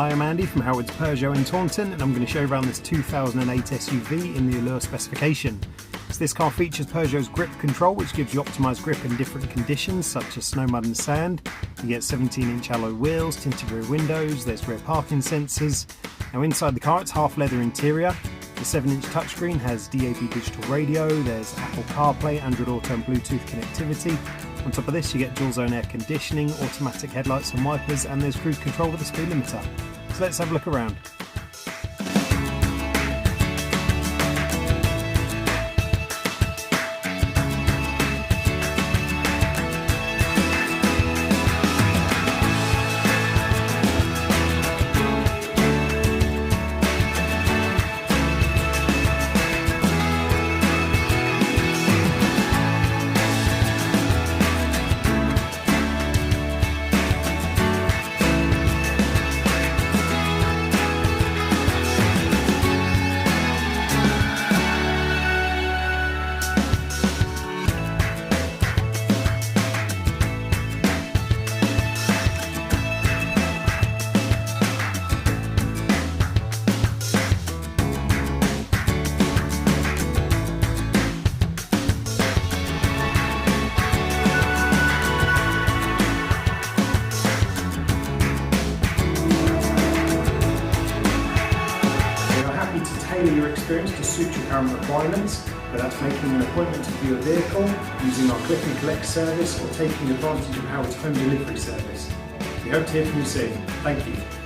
Hi, I'm Andy from Howard's Peugeot in Taunton, and I'm going to show you around this 2008 SUV in the Allure specification. So this car features Peugeot's grip control, which gives you optimised grip in different conditions such as snow, mud and sand. You get 17-inch alloy wheels, tinted rear windows, there's rear parking sensors. Now inside the car it's half leather interior. The 7-inch touchscreen has DAB digital radio, there's Apple CarPlay, Android Auto and Bluetooth connectivity. On top of this you get dual zone air conditioning, automatic headlights and wipers, and there's cruise control with a speed limiter. So let's have a look around. To tailor your experience to suit your current requirements, whether that's making an appointment to view a vehicle, using our click and collect service, or taking advantage of Howard's home delivery service. We hope to hear from you soon. Thank you.